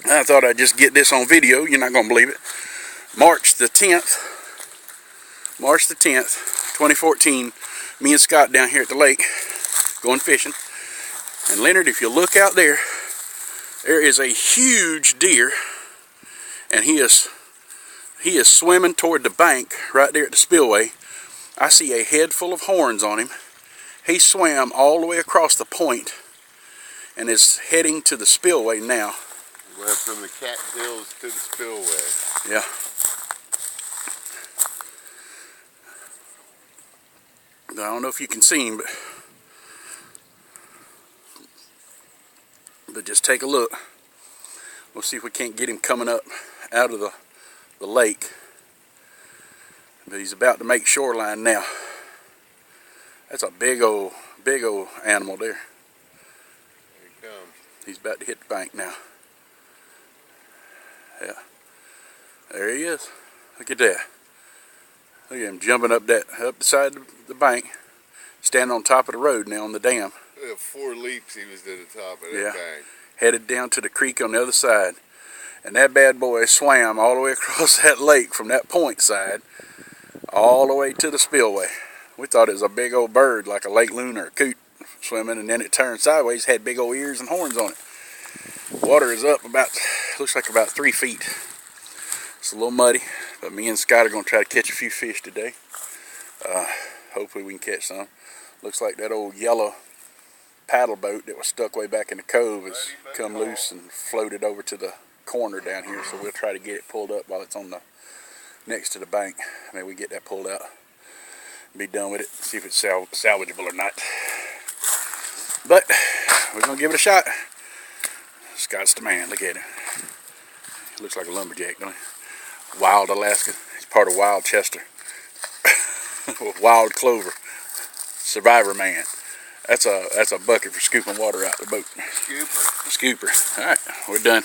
I thought I'd just get this on video. You're not going to believe it. March the 10th, 2014, me and Scott down here at the lake going fishing. And Leonard, if you look out there, there is a huge deer, and he is swimming toward the bank right there at the spillway. I see a head full of horns on him. He swam all the way across the point and is heading to the spillway now. Went from the cattails to the spillway. Yeah. I don't know if you can see him, but just take a look. We'll see if we can't get him coming up out of the lake. But he's about to make shoreline now. That's a big old animal there. Here he comes. He's about to hit the bank now. Yeah. There he is. Look at that. Look at him jumping up the side of the bank, standing on top of the road now on the dam. Look at 4 leaps he was to the top of that bank. Headed down to the creek on the other side. And that bad boy swam all the way across that lake from that point side all the way to the spillway. We thought it was a big old bird like a lake loon or a coot swimming, and then it turned sideways, had big old ears and horns on it. Water is up looks like about 3 feet. It's a little muddy, but me and Scott are going to try to catch a few fish today. Hopefully we can catch some. Looks like that old yellow paddle boat that was stuck way back in the cove has come loose and floated over to the corner down here, so we'll try to get it pulled up while it's on the next to the bank. Maybe we get that pulled out, be done with it, see if it's salvageable or not. But we're gonna give it a shot. Scott's the man. Look at him. He looks like a lumberjack, don't he? Wild Alaska. He's part of Wild Chester. Wild Clover. Survivor Man. That's a bucket for scooping water out the boat. Scooper. Scooper. All right, we're done.